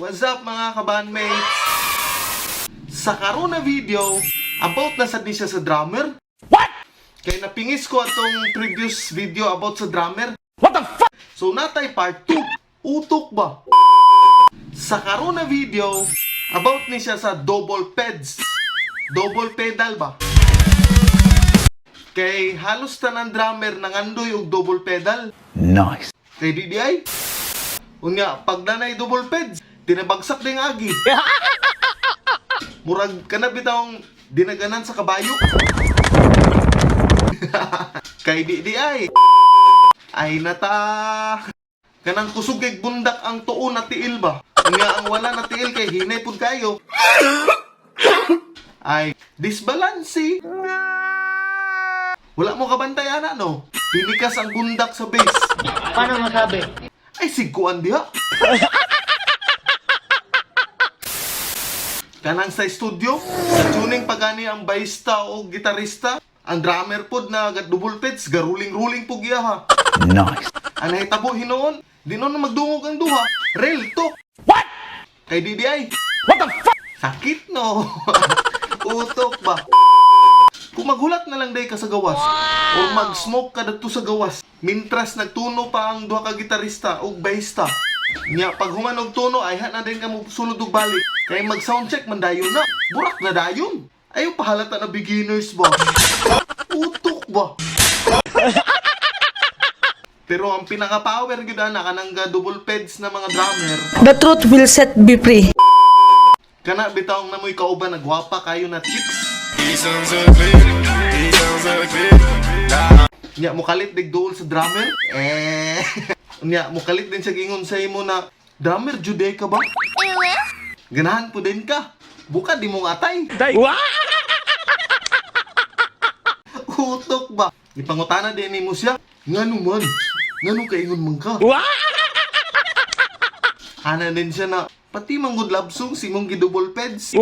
What's up mga kabandmates? Sa karon na video, about na sad ni siya sa drummer. What? Kaya napingis ko atong previous video about sa drummer. What the fuck? So natay part 2, utok ba? Sa karon na video, about ni siya sa double peds. Double pedal ba? Kay halos tanan drummer nangandoy og double pedal. Nice. Kay DDI? Unya, pag nanay double peds, tinabagsak din agi. Murag kana bitawng dinaganan sa kabayo. Kay DDI. Ay nata. Kanang kusog kay bundak ang tuon na tiil ba? Unya ang wala na tiil kay hinay pud kayo. Ay disbalansi. Wala mo kabantay ana no? Pinikas ang bundak sa base. Paano masabi? Ay siguan diha. Kanang sa studio, sa tuning pagani ang bassista o gitarista, ang drummer pod na double peds, garuling-ruling po giya ha. Nice. Ang nahitabo hinoon, di noon magdungog ang duha. Real talk. What? Kay DDI. What the fuck? Sakit no. Utok ba? Kung maghulat na lang day ka sa gawas, o mag-smoke ka dito sa gawas, mintras nagtuno pa ang duha ka gitarista o bassista. Nya pag humanog tuno ay na din ka mo sulod og balik. Kay mag soundcheck man dayon na. Burak na dayon. Ayaw pahalata na beginners ba? Utok ba? Pero ang pinaka-power gyud ana kanang double peds na mga drummer. The truth will set me free. Kana bitawng namoy kauban nagwapa kayo na chicks. Nya mukalit dig duol sa drummer. Nya mukalit din sa gingon sa imo na drummer jude ka ba? Ganahan po din ka. Buka di mo atay. Utok ba? Ipangutana din ni mo siya. Ngano man? Ngano kaingon man ka? Ana din siya na pati manggod love song si mong gidouble peds.